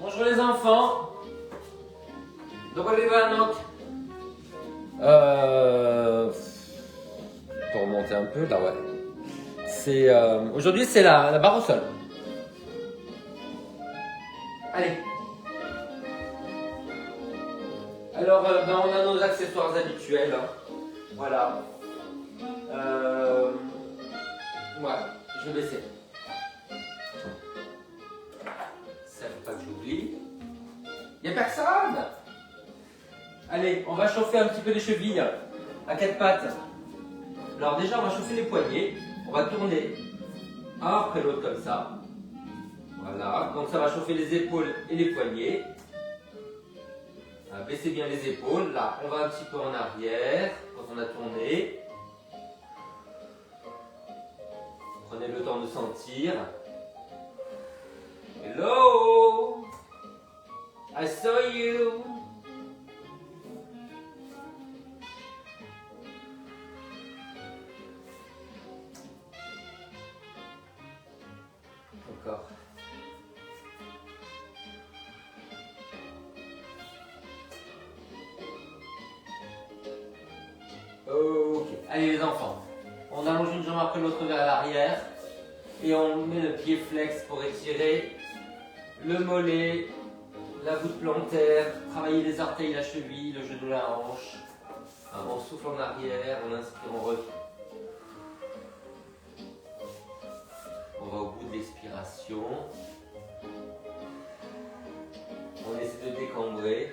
Bonjour les enfants. Donc on est là donc. Pour remonter un peu là, ouais. C'est aujourd'hui c'est la barre au sol. Allez. Alors on a nos accessoires habituels. Hein. Voilà. Ouais, je vais baisser. Ça faut pas que j'oublie. Y'a personne. Allez, on va chauffer un petit peu les chevilles à quatre pattes. Alors déjà, on va chauffer les poignets. On va tourner un après l'autre comme ça. Voilà, donc ça va chauffer les épaules et les poignets. Baissez bien les épaules. Là, on va un petit peu en arrière quand on a tourné. Prenez le temps de sentir. Hello! I saw you! Encore. Ok, allez les enfants. On allonge une jambe après l'autre vers l'arrière. Et on met le pied flex pour étirer le mollet, la voûte plantaire, travailler les orteils, la cheville, le genou, la hanche. On souffle en arrière, on inspire, on recule. On va au bout de l'expiration. On essaie de décambrer.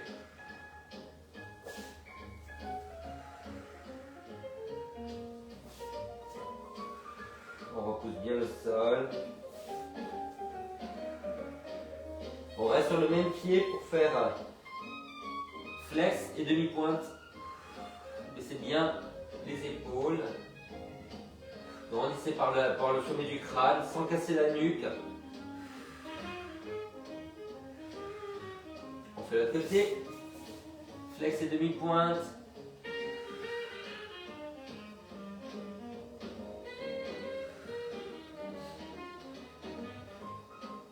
On repousse bien le sol. On reste sur le même pied pour faire flex et demi-pointe. Baissez bien les épaules. Grandissez par le sommet du crâne sans casser la nuque. On fait l'autre côté. Flex et demi-pointe.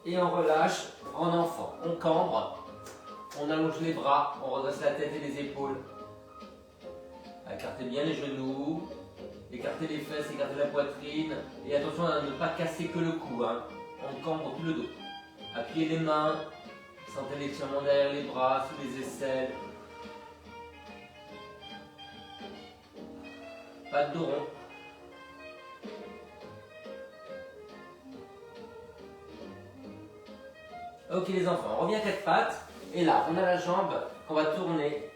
Et on relâche en enfant. On cambre. On allonge les bras. On redresse la tête et les épaules. Écartez bien les genoux. Écartez les fesses, écartez la poitrine. Et attention à ne pas casser que le cou. Hein. On cambre tout le dos. Appuyez les mains. Sentez l'étirement derrière les bras, sous les aisselles. Pas de dos rond. Ok les enfants, on revient à quatre pattes. Et là, on a la jambe qu'on va tourner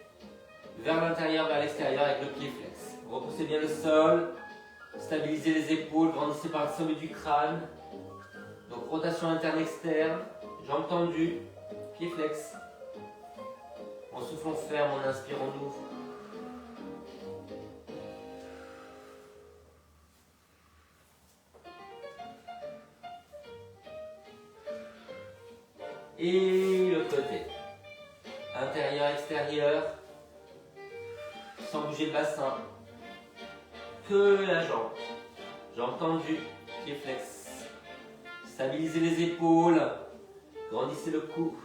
vers l'intérieur, vers l'extérieur avec le pied flex. Repoussez bien le sol. Stabilisez les épaules, grandissez par le sommet du crâne. Donc rotation interne-externe, jambes tendues, pied flex. On souffle, on ferme, on inspire, on ouvre. Et l'autre côté. Intérieur, extérieur. Sans bouger le bassin. Que la jambe. Jambes tendues, pied flex. Stabilisez les épaules. Grandissez le cou.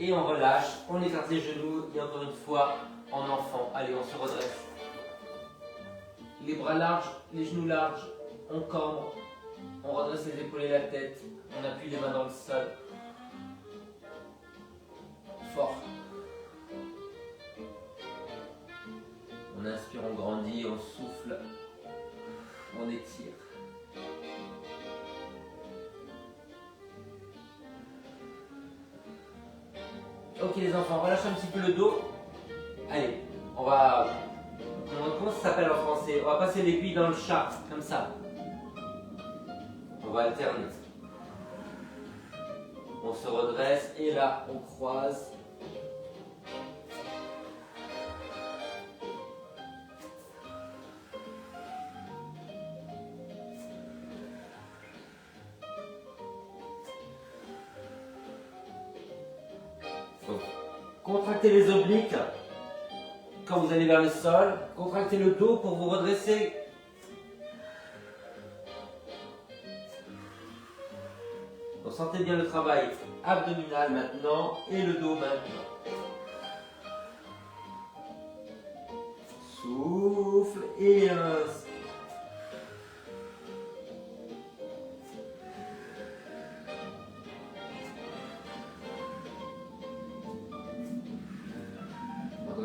Et on relâche, on écarte les genoux et encore une fois en enfant. Allez, on se redresse. Les bras larges, les genoux larges, on cambre, on redresse les épaules et la tête, on appuie les mains dans le sol. Fort. On inspire, on grandit, on souffle, on étire. Ok les enfants, on relâche un petit peu le dos. Allez, comment ça s'appelle en français? On va passer l'aiguille dans le chat, comme ça. On va alterner. On se redresse et là, on croise. Contractez les obliques quand vous allez vers le sol. Contractez le dos pour vous redresser. Donc sentez bien le travail abdominal maintenant et le dos maintenant. Souffle et inspire.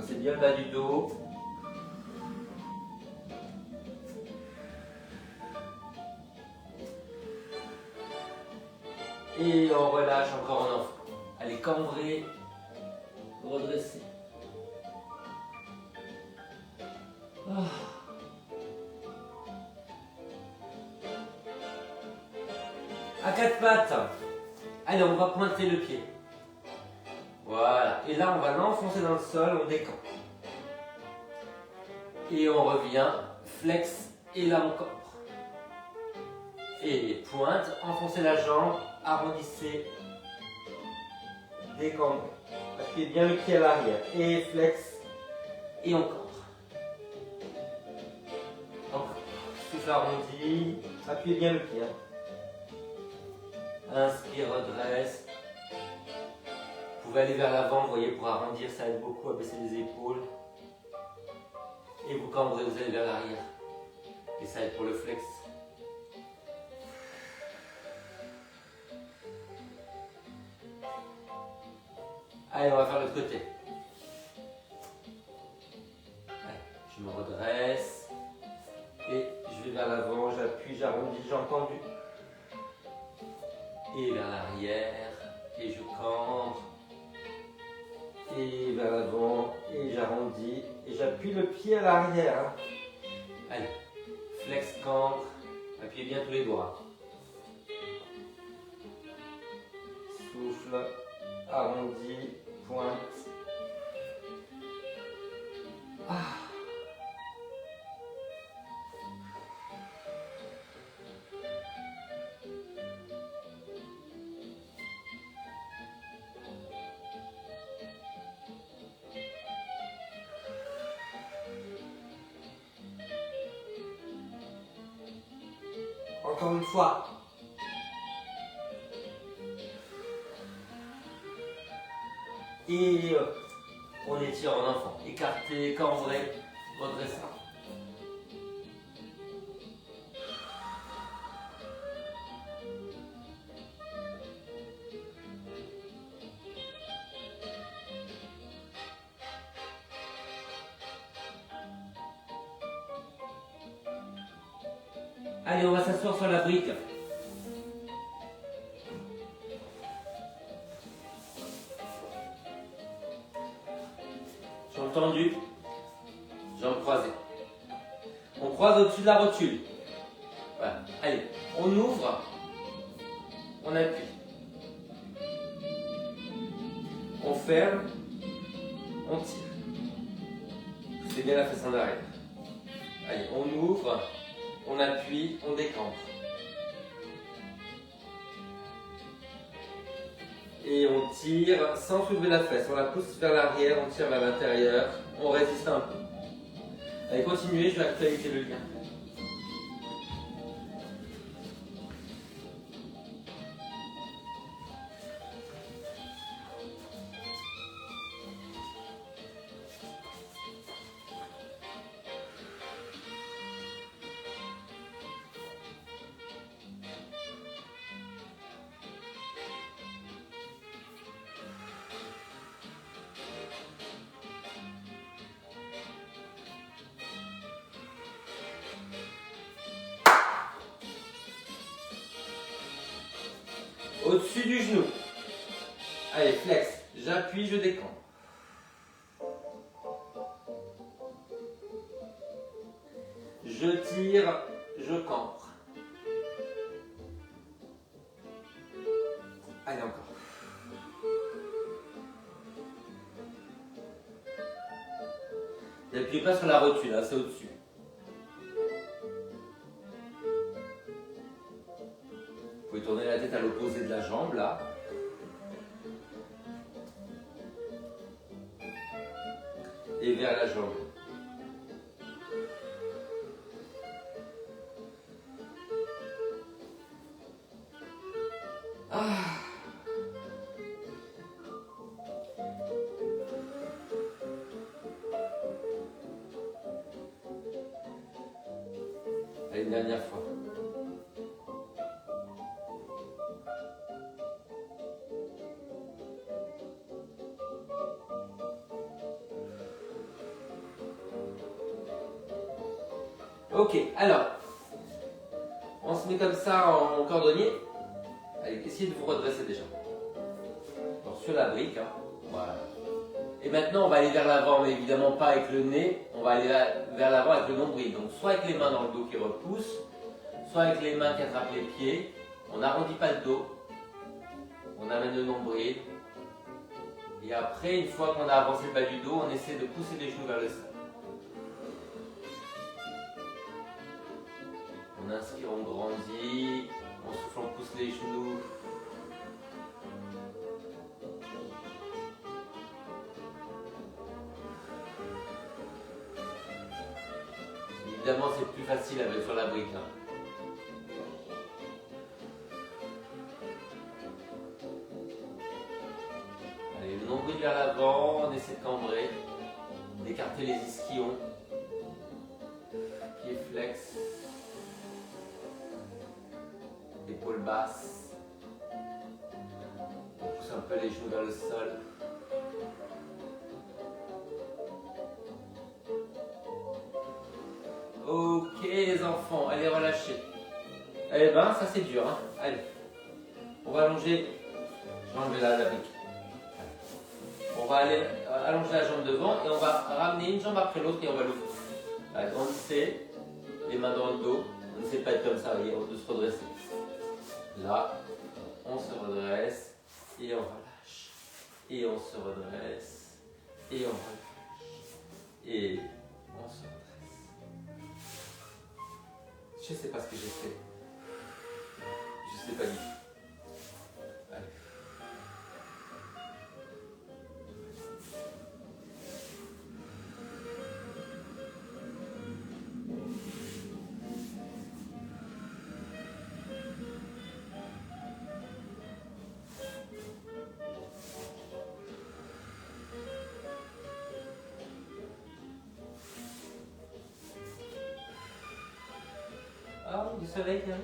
C'est bien le bas du dos. Et on relâche encore en enfant. Allez, cambrez, redressez. À quatre pattes. Allez, on va pointer le pied. Voilà. Et là, on va l'enfoncer dans le sol, on décampe. Et on revient, flex, et là encore. Et pointe, enfoncez la jambe, arrondissez, décampe. Appuyez bien le pied à l'arrière. Et flex, et encore. Encore. Souffle arrondi, appuyez bien le pied. Inspire, redresse. Vous pouvez aller vers l'avant, vous voyez, pour arrondir, ça aide beaucoup à baisser les épaules. Et vous cambrez, vous allez vers l'arrière. Et ça aide pour le flex. Allez, on va faire l'autre côté. Allez, je me redresse. Et je vais vers l'avant, j'appuie, j'arrondis, jambes tendues. Et vers l'arrière. Et je cambre. Et vers l'avant. Et j'arrondis. Et j'appuie le pied à l'arrière. Allez, flex, cambre. Appuyez bien tous les doigts. Souffle, arrondi, pointe. Encore une fois. Et on étire en enfant. Écartez, cambrez, redressez. Allez, on va s'asseoir sur la brique. Jambes tendues, jambes croisées. On croise au-dessus de la rotule. Voilà. Allez, on ouvre, on appuie. On ferme, on tire. C'est bien la façon d'arrêt. Allez, on ouvre, on appuie, on décampe. Et on tire sans soulever la fesse. On la pousse vers l'arrière, on tire vers l'intérieur, on résiste un peu. Allez, continuez, je vais actualiser le lien. Au-dessus du genou. Allez, flex. J'appuie, je décampe. Je tire, je cambre. Allez, encore. N'appuyez pas sur la rotule, là, c'est au-dessus. Vous pouvez tourner la tête à l'opposé de la jambe, là. et vers la jambe. Ah. Allez, une dernière fois. Ok, alors, on se met comme ça en cordonnier. Allez, essayez de vous redresser déjà. Alors, sur la brique, hein. Voilà. Et maintenant, on va aller vers l'avant, mais évidemment pas avec le nez. On va aller vers l'avant avec le nombril. Donc, soit avec les mains dans le dos qui repoussent, soit avec les mains qui attrapent les pieds. On n'arrondit pas le dos. On amène le nombril. Et après, une fois qu'on a avancé le bas du dos, on essaie de pousser les genoux vers le sol. On inspire, on grandit. On souffle, on pousse les genoux. Évidemment, c'est plus facile avec sur la brique. Hein. Allez, le nombril vers l'avant, on essaie de cambrer, d'écarter les ischions. Pieds flex. Épaules basses. On pousse un peu les genoux vers le sol. Ok les enfants, allez relâchez. Eh ben ça c'est dur hein. Allez. On va allonger. Je vais enlever la brique. On va aller allonger la jambe devant et on va ramener une jambe après l'autre et on va l'ouvrir. Allez, on essaie, les mains dans le dos. On essaie de pas être comme ça, voyez, de se redresser. Là, on se redresse et on relâche. Et on se redresse et on relâche. Et on se redresse. Je sais pas ce que j'ai fait. Je sais pas du tout. Allez. Ah, du soleil qui arrive.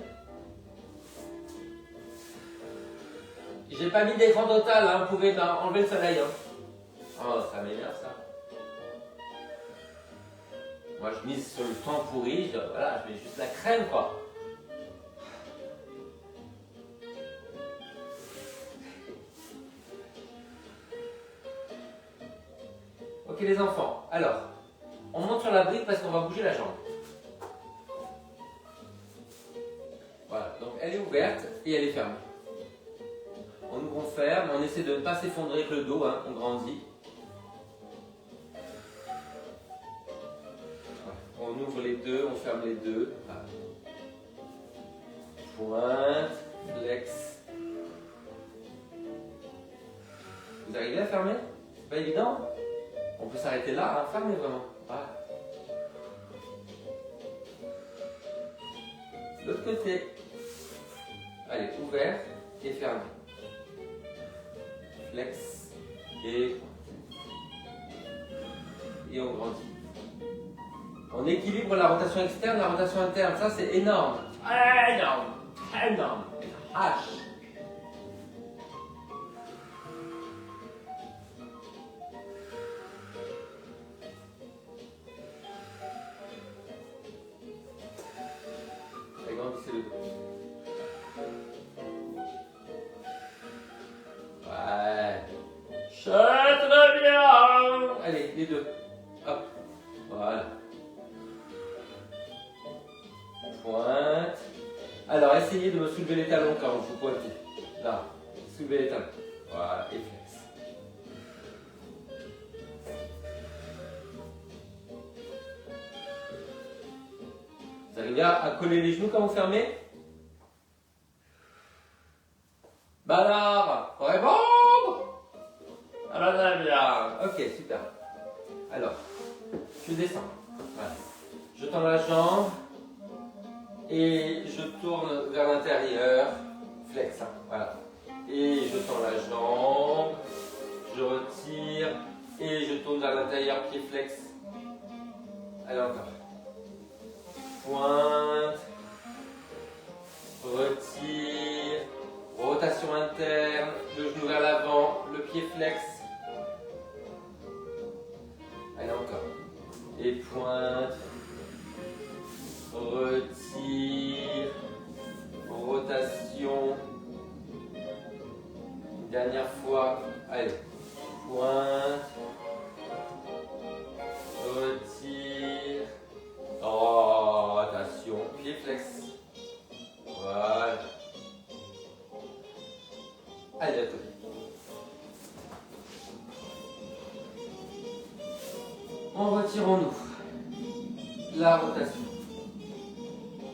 J'ai pas mis d'écran total, hein. Vous pouvez enlever le soleil. Hein. Oh, ça m'énerve ça. Moi je mise sur le temps pourri, voilà, je mets juste la crème quoi. Ok les enfants, alors, on monte sur la brique parce qu'on va bouger la jambe. Voilà, donc elle est ouverte et elle est fermée. On ouvre, on ferme, on essaie de ne pas s'effondrer avec le dos, hein, on grandit. On ouvre les deux, on ferme les deux. Pointe, flex. Vous arrivez à fermer? C'est pas évident. On peut s'arrêter là, hein, fermez vraiment. Voilà. L'autre côté. Allez, ouvert et fermé. Flex et on grandit. On équilibre la rotation externe, la rotation interne. Ça, c'est énorme. Énorme. Énorme. H. Agrandissez le dos. Ouais. Très bien. Allez, les deux. Hop. Voilà. Pointe. Alors, essayez de me soulever les talons quand vous pointez. Là, soulevez les talons. Voilà, et flex. Vous arrivez à coller les genoux quand vous fermez? Bah alors, vraiment? Alors, très bien. Ok, super. Alors. flex, hein, voilà. Et je tends la jambe, je retire et je tourne vers l'intérieur, pied flex. Allez encore. Pointe, retire, rotation interne, le genou vers l'avant, le pied flex. Allez encore. Et pointe, retire, rotation. Une dernière fois. Allez. Pointe, retire, rotation, pied flex. Voilà. Allez, à côté. Retirons-nous. La rotation.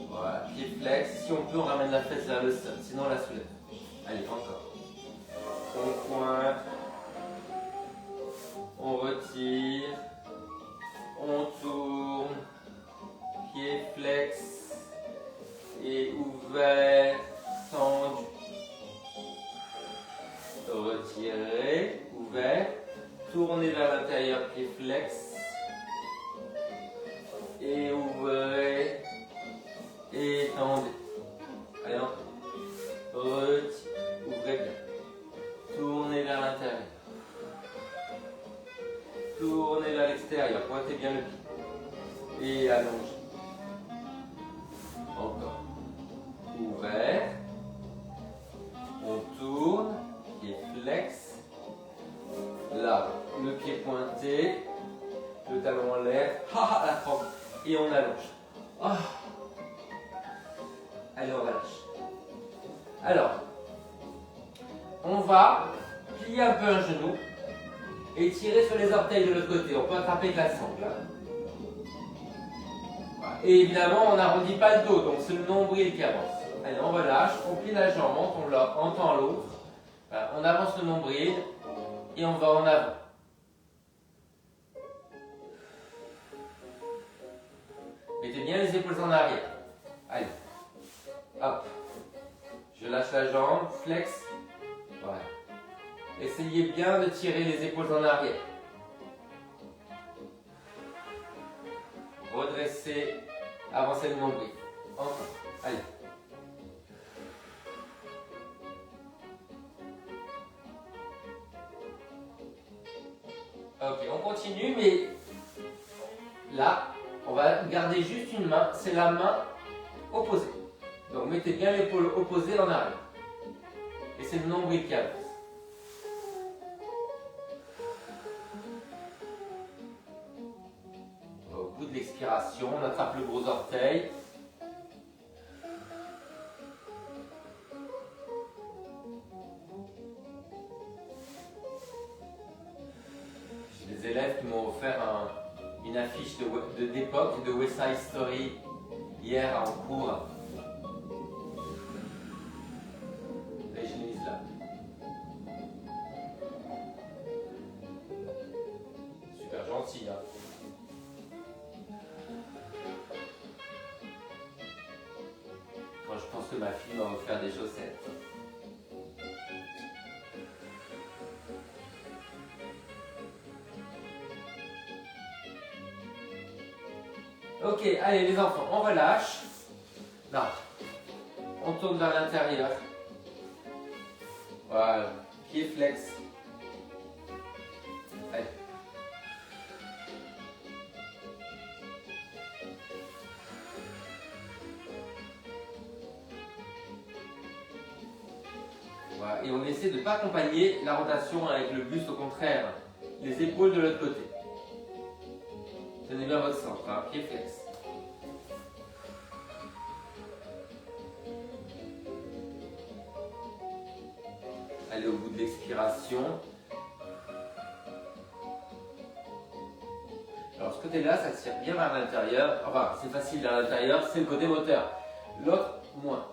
Voilà, pied flex. Si on peut, on ramène la fesse vers le sol. Sinon, on la soulève. Allez, encore. On pointe. On retire. On tourne. Pied flex. Et ouvert. Tendu. Retirez. Ouvert. Tournez vers l'intérieur. Pied flex. Et ouvrez, et tendez. Allez, ouvrez bien. Tournez vers l'intérieur. Tournez vers l'extérieur. Pointez bien le pied. Et allongez. Encore. Ouvert. On tourne. Pied flex. Là, le pied pointé. Le talon en l'air. La crampe. Et on allonge. Oh. Allez, on relâche. Alors, on va plier un peu un genou et tirer sur les orteils de l'autre côté. On peut attraper que la sangle. Et évidemment, on n'arrondit pas le dos, donc c'est le nombril qui avance. Allez, on relâche, on plie la jambe, on tend l'autre. Voilà, on avance le nombril et on va en avant. Mettez bien les épaules en arrière. Allez. Hop. Je lâche la jambe. Flex. Voilà. Essayez bien de tirer les épaules en arrière. Redressez. Avancez le nombril. Encore. Allez. Ok, on continue, mais là, on va garder juste une main, c'est la main opposée. Donc mettez bien l'épaule opposée en arrière. Et c'est le nombril qui avance. Au bout de l'expiration, on attrape le gros orteil. J'ai des élèves qui m'ont offert une affiche d'époque de West Side Story hier en cours. Et je l'ai mise là. Super gentil, hein. Moi, je pense que ma fille m'a offert des chaussettes. Ok, allez les enfants, on relâche. Là, on tourne vers l'intérieur. Voilà, pied flex. Allez. Voilà, et on essaie de ne pas accompagner la rotation avec le buste, au contraire, les épaules de l'autre côté. Tenez bien votre centre, hein, pied flex. Allez au bout de l'expiration. Alors ce côté-là, ça tire bien vers l'intérieur. Enfin, c'est facile vers l'intérieur, c'est le côté moteur. L'autre, moins.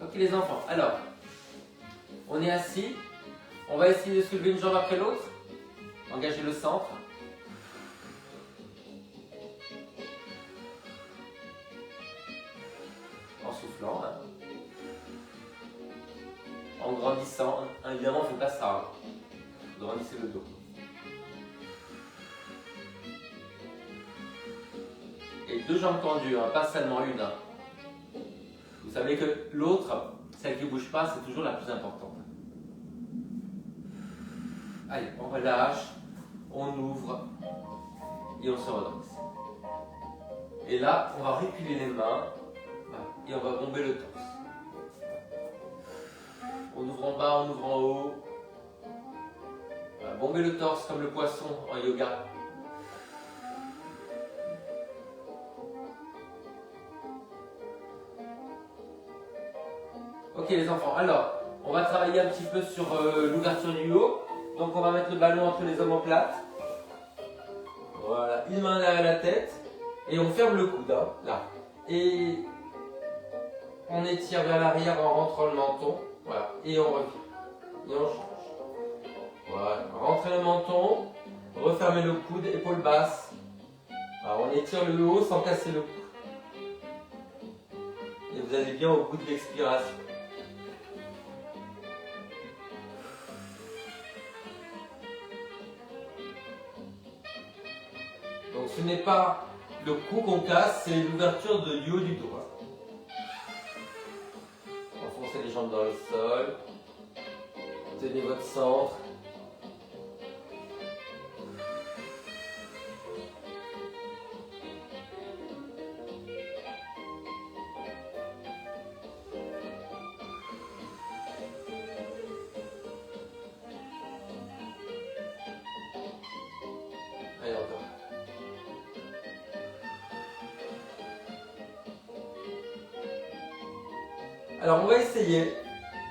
Ok les enfants, alors, on est assis, on va essayer de soulever une jambe après l'autre, engager le centre. En soufflant, hein. En grandissant, hein. Évidemment on ne fait pas ça, hein. Vous grandissez le dos. Et deux jambes tendues, hein, pas seulement une. Hein. Vous savez que l'autre, celle qui ne bouge pas, c'est toujours la plus importante. Allez, on relâche, on ouvre et on se redresse. Et là, on va reculer les mains et on va bomber le torse. On ouvre en bas, on ouvre en haut. Voilà, bomber le torse comme le poisson en yoga. Ok les enfants, alors on va travailler un petit peu sur l'ouverture du haut. Donc on va mettre le ballon entre les omoplates. Voilà, une main derrière la tête. Et on ferme le coude, hein, là. Et on étire vers l'arrière en rentrant le menton. Voilà, et on revient. Et on change. Voilà, rentrez le menton, refermez le coude, épaule basse. Alors on étire le haut sans casser le cou. Et vous allez bien au bout de l'expiration. Donc ce n'est pas le cou qu'on casse, c'est l'ouverture du haut du dos. Enfoncez les jambes dans le sol. Tenez votre centre. Allez, encore. Alors on va essayer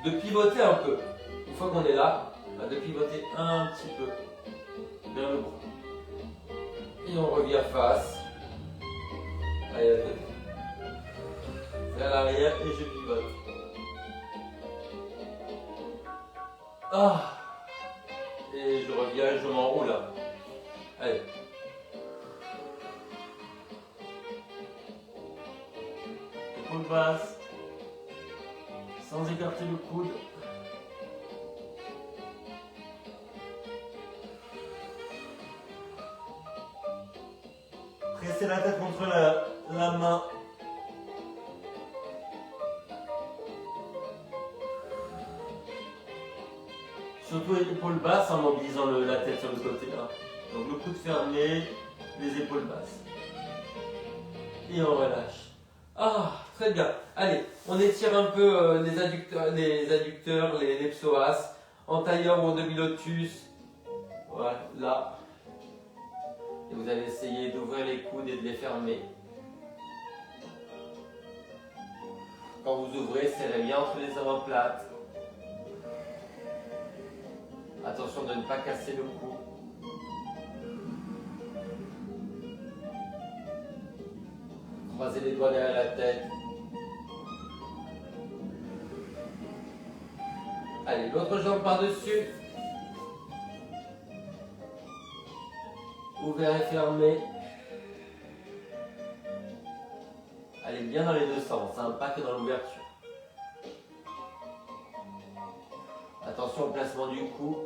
de pivoter un peu. Une fois qu'on est là, de pivoter un petit peu vers le bras. Et on revient face. Allez, à côté. Vers l'arrière et je pivote. Ah. Et je reviens, je m'enroule. Allez. Épaule basse. Sans écarter le coude. Pressez la tête contre la main. Surtout l'épaule basse en mobilisant la tête sur le côté. Hein. Donc le coude fermé, les épaules basses. Et on relâche. Ah, très bien. Allez, on étire un peu les adducteurs, les psoas, en tailleur ou en demi-lotus. Voilà, là. Et vous allez essayer d'ouvrir les coudes et de les fermer. Quand vous ouvrez, serrez bien entre les omoplates. Attention de ne pas casser le cou. Croisez les doigts derrière la tête. Allez, l'autre jambe par-dessus. Ouvert et fermé. Allez bien dans les deux sens, hein, pas que dans l'ouverture. Attention au placement du cou.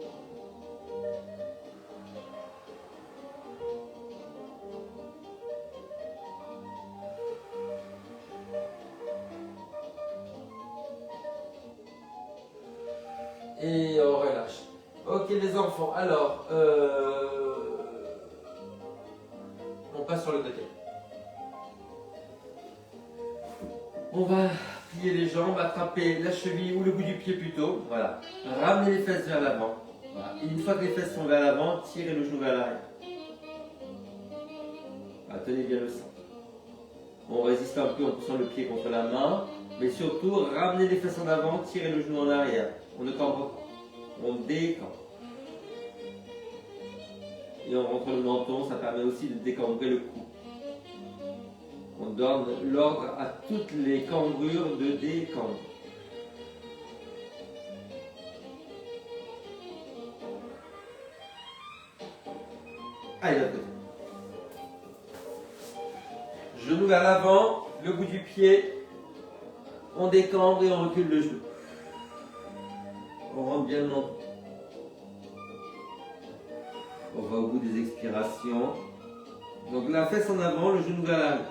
Et on relâche. Ok les enfants, alors on passe sur le côté. On va plier les jambes, attraper la cheville ou le bout du pied plutôt. Voilà. Ramenez les fesses vers l'avant. Voilà. Et une fois que les fesses sont vers l'avant, tirez le genou vers l'arrière. Voilà, tenez bien le centre. On résiste un peu en poussant le pied contre la main. Mais surtout, ramenez les fesses en avant, tirez le genou en arrière. On ne cambre pas. On décambre. Et on rentre le menton, ça permet aussi de décambrer le cou. On donne l'ordre à toutes les cambrures de décambre. Allez, l'autre côté. Genou vers l'avant, le bout du pied. On décambre et on recule le genou. On rentre bien le menton. On va au bout des expirations. Donc la fesse en avant, le genou vers l'avant.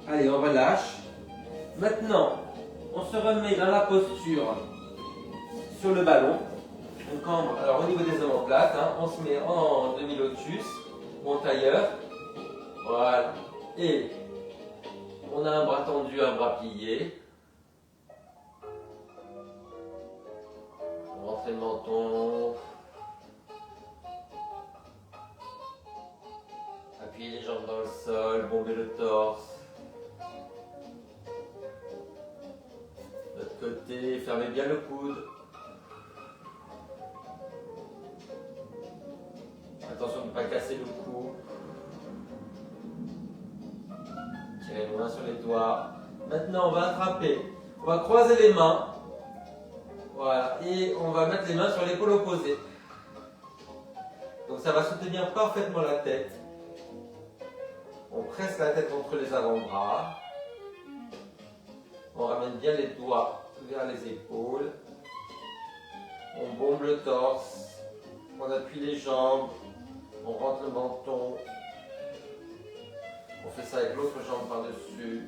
Allez, on relâche. Maintenant, on se remet dans la posture sur le ballon. On cambre, alors au niveau des omoplates, hein, on se met en demi-lotus ou en tailleur. Voilà. Et on a un bras tendu, un bras plié. Rentrez le menton. Appuyez les jambes dans le sol, bombez le torse. De l'autre côté, fermez bien le coude. Attention de ne pas casser le cou. Tirez loin sur les doigts. Maintenant, on va attraper. On va croiser les mains. Voilà. Et on va mettre les mains sur l'épaule opposée. Donc ça va soutenir parfaitement la tête. On presse la tête contre les avant-bras. On ramène bien les doigts vers les épaules. On bombe le torse. On appuie les jambes. On rentre le menton. On fait ça avec l'autre jambe par-dessus.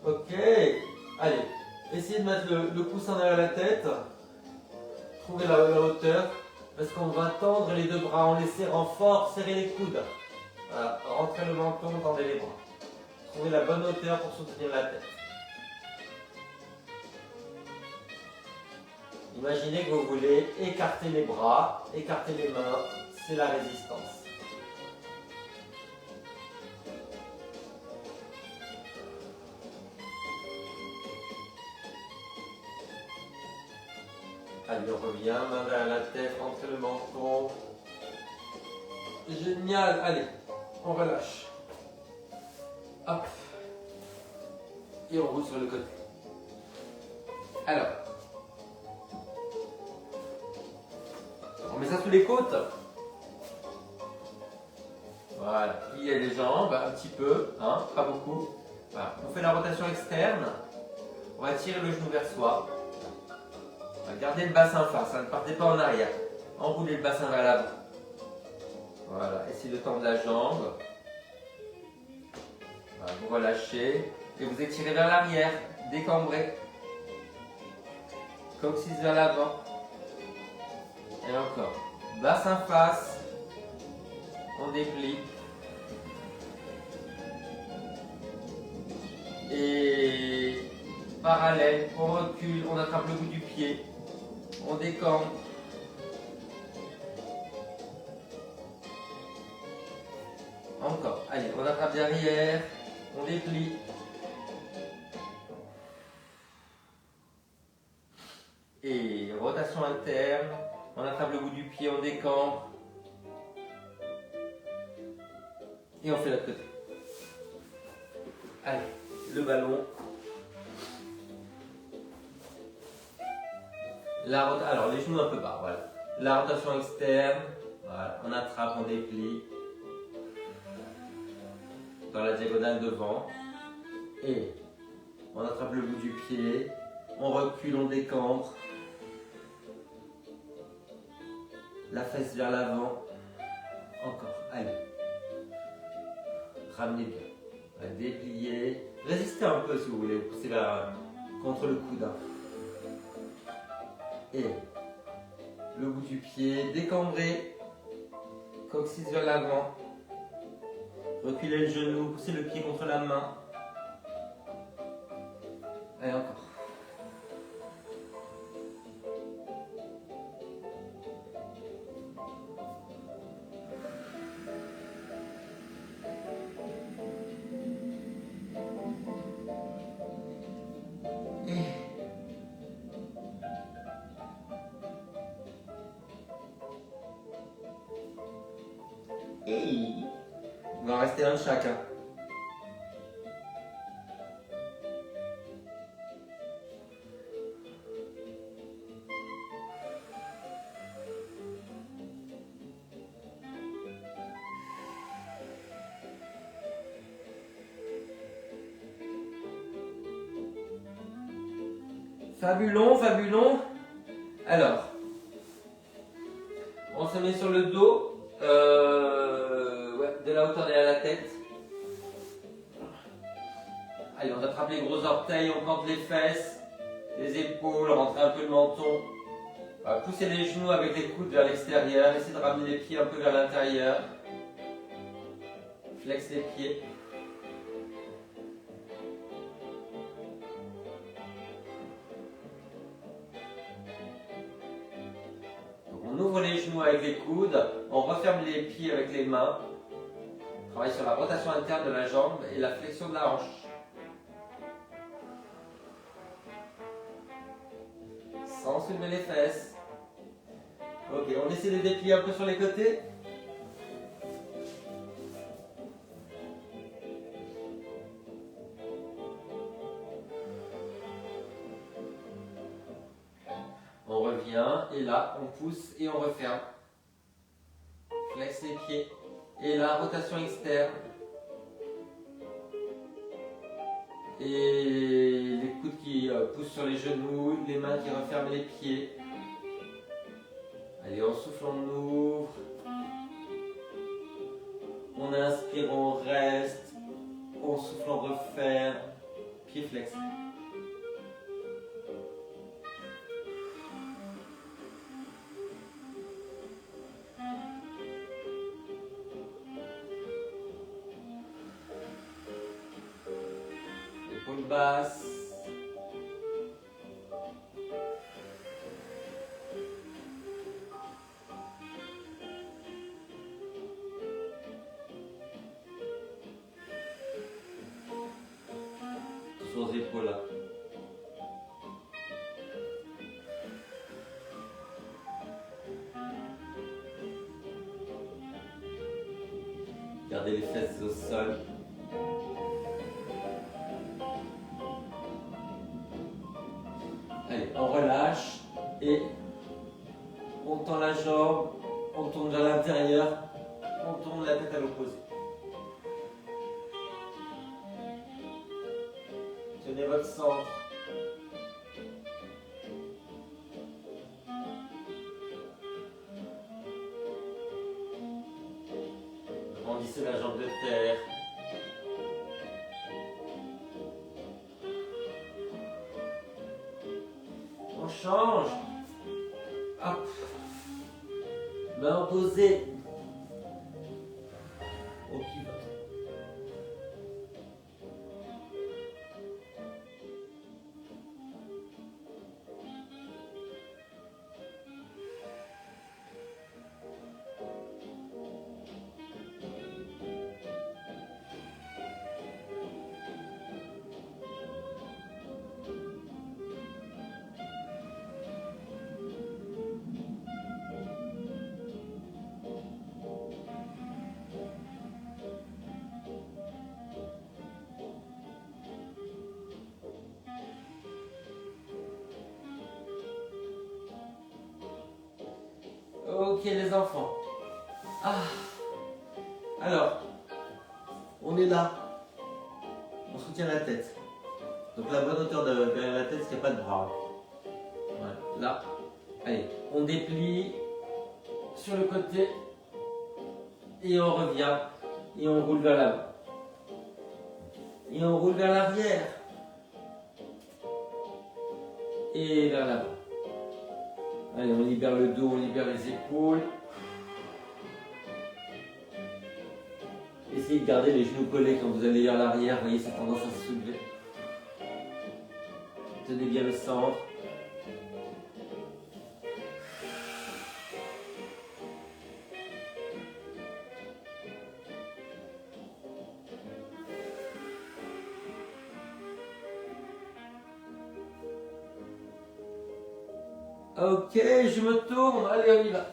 Ok. Allez. Essayez de mettre le coussin derrière la tête. Trouvez la hauteur. Parce qu'on va tendre les deux bras en les serrant fort. Serrez les coudes. Voilà, rentrez le menton, tendez les bras. Trouvez la bonne hauteur pour soutenir la tête. Imaginez que vous voulez écarter les bras, écarter les mains, c'est la résistance. Allez, on revient, main derrière la tête, rentrez le menton. Génial, allez, on relâche. Hop. Et on roule sur le côté. Alors. On met ça sous les côtes. Voilà. Pliez les jambes un petit peu, hein, pas beaucoup. Voilà. On fait la rotation externe. On va tirer le genou vers soi. On va garder le bassin face, hein, ne partez pas en arrière. Enroulez le bassin vers l'avant. Voilà, essayez de tendre la jambe. Voilà, vous relâchez et vous étirez vers l'arrière, décambrez. Coccyx vers l'avant. Et encore. Bassin face. On déplie. Et parallèle, on recule, on attrape le bout du pied. On décambre. Encore. Allez, on attrape derrière. On déplie. Et rotation interne. On attrape le bout du pied, on décambre. Et on fait l'autre côté. Allez, le ballon. Alors, les genoux un peu bas, voilà. La rotation externe. Voilà, on attrape, on déplie. Dans la diagonale devant. Et on attrape le bout du pied. On recule, on décambre. La fesse vers l'avant. Encore. Allez. Ramenez bien. Dépliez. Résistez un peu si vous voulez. Poussez contre le coude. Et le bout du pied. Décambré. Coccyx vers l'avant. Reculez le genou, poussez le pied contre la main. Allez, encore. Et on va rester un de chacun. Fabulon, fabulon. Alors, on se met sur le dos, ouais, de la hauteur derrière la tête. Allez, on attrape les gros orteils, on plante les fesses, les épaules, rentre un peu le menton. On va pousser les genoux avec les coudes vers l'extérieur, essayez de ramener les pieds un peu vers l'intérieur. Flex les pieds. On ouvre les genoux avec les coudes, on referme les pieds avec les mains. On travaille sur la rotation interne de la jambe et la flexion de la hanche. Sans soulever les fesses. Ok, on essaie de déplier un peu sur les côtés. On revient et là on pousse et on referme. Flex les pieds. Et là, rotation externe. Et les coudes qui poussent sur les genoux, les mains qui referment les pieds. Allez, on souffle, on ouvre. On inspire, on reste. On souffle, on referme. Pied flex. Épaule basse. Sur les épaules là. Gardez les fesses au sol. Allez, on relâche et on tend la jambe, on tourne vers l'intérieur, on tourne la tête à l'opposé. Tenez votre centre. Grandissez la jambe de terre. On change. Hop. Main opposée. Au pivote. Ok les enfants. Ah. Alors, on est là. On soutient la tête. Donc la bonne hauteur derrière la tête, c'est qu'il n'y a pas de bras. Voilà. Là. Allez, on déplie sur le côté et on revient et on roule vers l'avant. Et on roule vers l'arrière et vers l'avant. Allez, on libère le dos, on libère les épaules. Essayez de garder les genoux collés quand vous allez vers l'arrière. Vous voyez cette tendance à se soulever. Tenez bien le centre. Ok, je me tourne. Allez, on y va.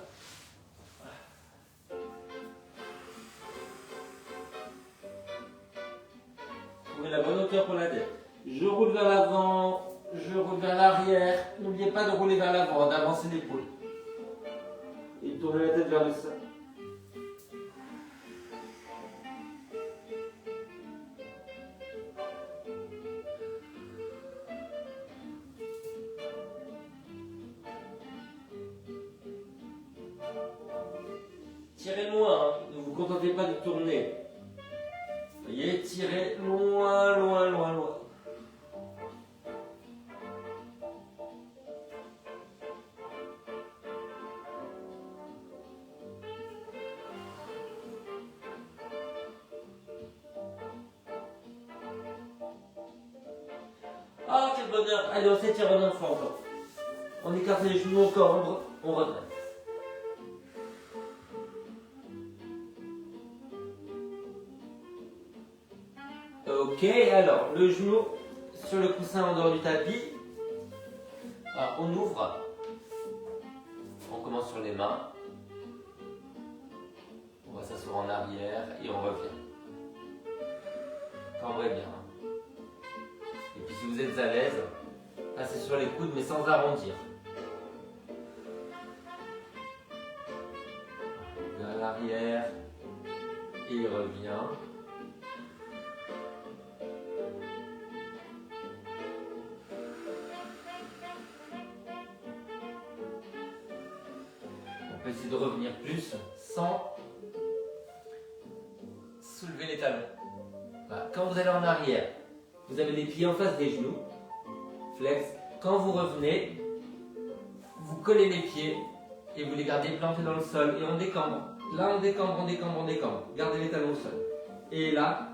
Trouvez la bonne hauteur pour la tête. Je roule vers l'avant, je roule vers l'arrière. N'oubliez pas de rouler vers l'avant, d'avancer l'épaule. Et tournez la tête vers le sol. Tirez loin, hein. Ne vous contentez pas de tourner. Voyez, tirez loin, loin, loin, loin. Ah, quel bonheur! Allez, on s'étire en enfant encore. On écarte les genoux encore, on redresse. Ok, alors, le genou sur le coussin en dehors du tapis. Alors, on ouvre. On commence sur les mains. On va s'asseoir en arrière et on revient. Cambrez bien. Et puis si vous êtes à l'aise, passez sur les coudes mais sans arrondir. Vers l'arrière et il revient. On peut essayer de revenir plus sans soulever les talons. Voilà. Quand vous allez en arrière, vous avez les pieds en face des genoux, flex. Quand vous revenez, vous collez les pieds et vous les gardez plantés dans le sol et on décambre. Là on décambre, on décambre, on décambre. Gardez les talons au sol. Et là,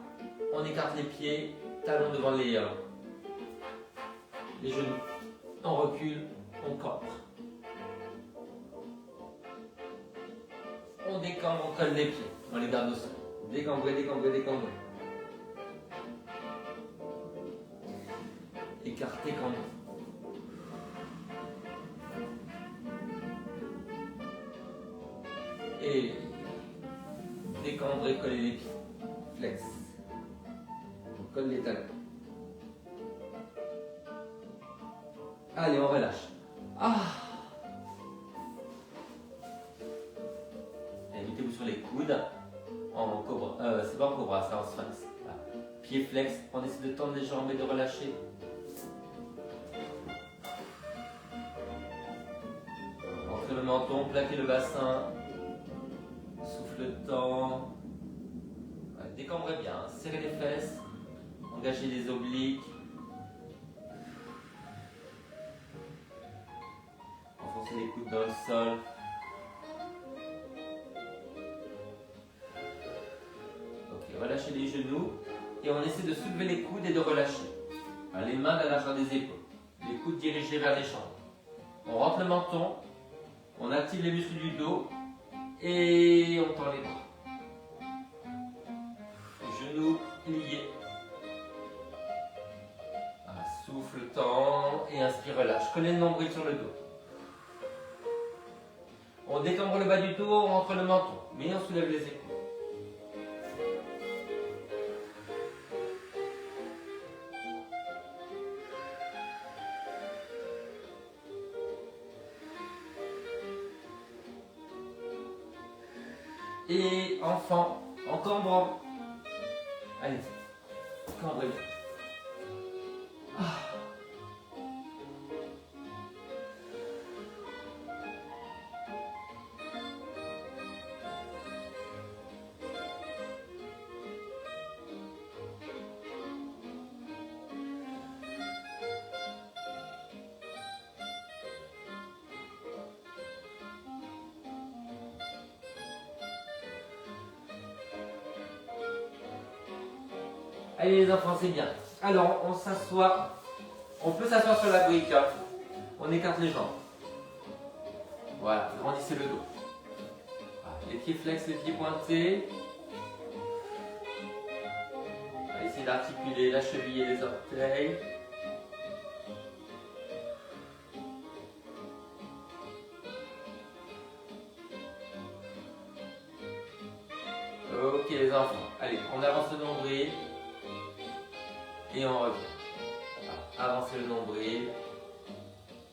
on écarte les pieds, talons devant les genoux. On recule, on cambre. On décambre, on colle les pieds, on les garde au sol. Décambrer, décambrer, décambrer. Écarter, cambrer. Et décambrer, coller les pieds. Flex. On colle les talons. Allez, on relâche. Ah! Mettez-vous sur les coudes. En cobra. C'est pas en cobra, c'est en sphinx. Voilà. Pied flex. On essaie de tendre les jambes et de relâcher. Entrez le menton, plaquez le bassin. Souffle le temps. Ouais, décambrez bien. Serrez les fesses. Engagez les obliques. Enfoncez les coudes dans le sol. Ok, relâchez les genoux. Et on essaie de soulever les coudes et de relâcher. Les mains à la largeur des épaules. Les coudes dirigés vers les jambes. On rentre le menton. On active les muscles du dos. Et on tend les bras. Genoux pliés. Voilà, souffle, tend et inspire, relâche. Collez le nombril sur le dos. On décambre le bas du dos, on rentre le menton, mais on soulève les épaules. Et enfant, en cambrant. Allez, cambrez bien. Ah. Allez les enfants, c'est bien. Alors, on s'assoit. On peut s'asseoir sur la brique. Hein. On écarte les jambes. Voilà, grandissez le dos. Voilà. Les pieds flex, les pieds pointés. On va essayer d'articuler la cheville et les orteils. Ok les enfants, allez, on avance le nombril et on revient. Voilà. Avancez le nombril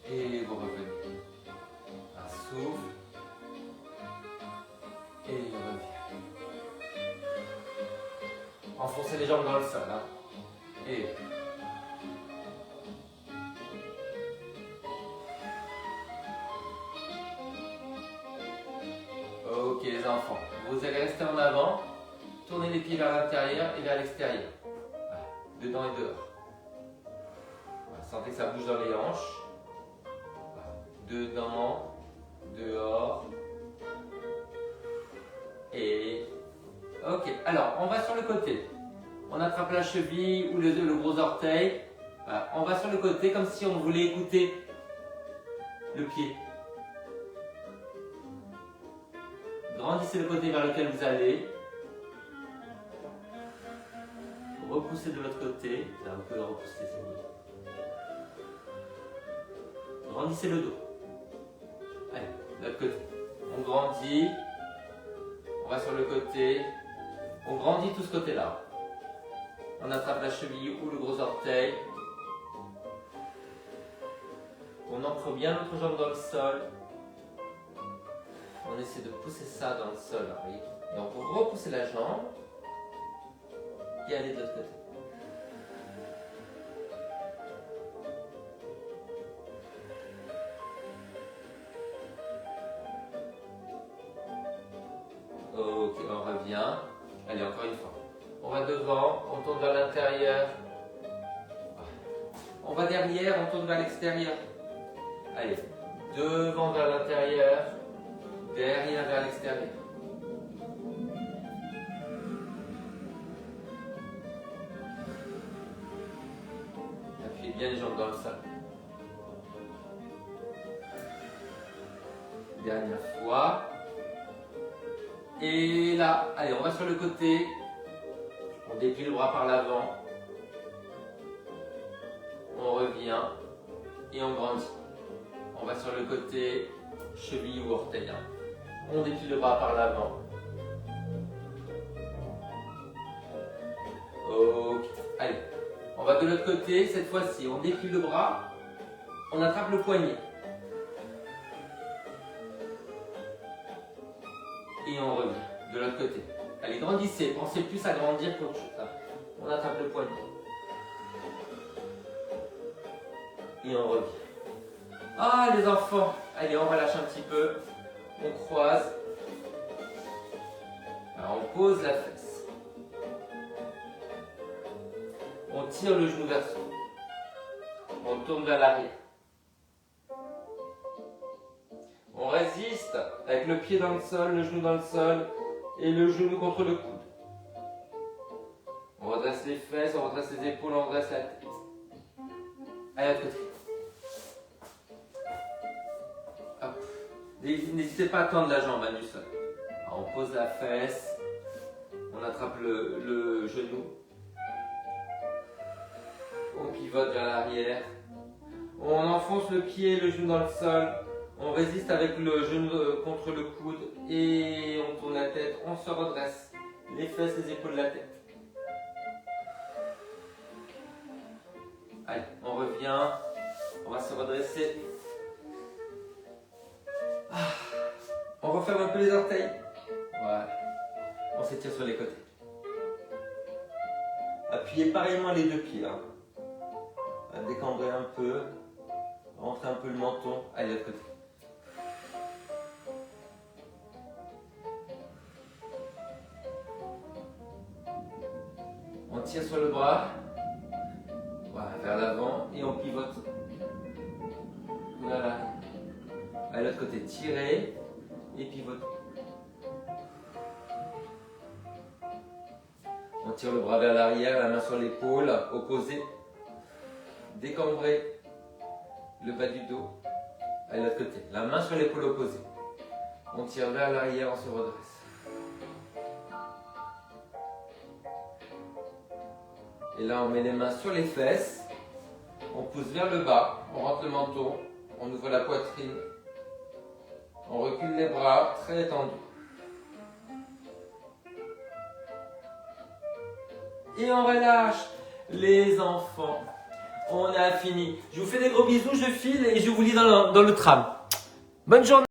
et vous revenez. Un souffle et on revient. Enfoncez les jambes dans le sol. Hein. Et ok les enfants, vous allez rester en avant, tournez les pieds vers l'intérieur et vers l'extérieur. Voilà. Dedans et dehors. Voilà. Sentez que ça bouge dans les hanches. Voilà. Dedans, dehors. Et ok, alors on va sur le côté. On attrape la cheville ou le gros orteil. Voilà. On va sur le côté comme si on voulait écouter le pied. Grandissez le côté vers lequel vous allez. Repoussez de l'autre côté. Là, vous pouvez repousser, c'est mieux. Grandissez le dos. Allez, de l'autre côté. On grandit. On va sur le côté. On grandit tout ce côté-là. On attrape la cheville ou le gros orteil. On ancre bien notre jambe dans le sol. On essaie de pousser ça dans le sol. Oui. Donc on repousse la jambe et aller de l'autre côté. Ok, on revient. Allez, encore une fois. On va devant, on tourne vers l'intérieur. On va derrière, on tourne vers l'extérieur. Allez, devant vers l'intérieur. Derrière vers l'extérieur. Appuyez bien les jambes dans le sol. Dernière fois. Et là, allez, on va sur le côté. On déplie le bras par l'avant. On revient et on grandit. On va sur le côté, cheville ou orteil. On déplie le bras par l'avant. Ok. Allez, on va de l'autre côté. Cette fois-ci, on déplie le bras. On attrape le poignet. Et on revient de l'autre côté. Allez, grandissez. Pensez plus à grandir qu'autre chose. On attrape le poignet. Et on revient. Ah, les enfants. Allez, on relâche un petit peu. On croise. Alors, on pose la fesse. On tire le genou vers soi. On tourne vers l'arrière. On résiste avec le pied dans le sol, le genou dans le sol et le genou contre le coude. On redresse les fesses, on redresse les épaules, on redresse la tête. Allez, à l'autre côté. Hop. N'hésitez pas à tendre la jambe du sol. Alors, on pose la fesse, on attrape le genou, on pivote vers l'arrière, on enfonce le pied et le genou dans le sol, on résiste avec le genou contre le coude et on tourne la tête, on se redresse, les fesses, les épaules, la tête. Allez, on revient, on va se redresser. On referme un peu les orteils. Voilà. On s'étire sur les côtés. Appuyez pareillement les deux pieds. Hein. Décambrer un peu. Rentrer un peu le menton. Allez, de l'autre côté. On tire sur le bras. Voilà, vers l'avant. Et on pivote. Voilà. À l'autre côté, tirez. Et pivote. On tire le bras vers l'arrière, la main sur l'épaule, opposée. Décambrez le bas du dos. À l'autre côté. La main sur l'épaule opposée. On tire vers l'arrière, on se redresse. Et là, on met les mains sur les fesses. On pousse vers le bas. On rentre le menton. On ouvre la poitrine. On recule les bras, très tendus. Et on relâche. Les enfants, on a fini. Je vous fais des gros bisous, je file et je vous lis dans le tram. Bonne journée.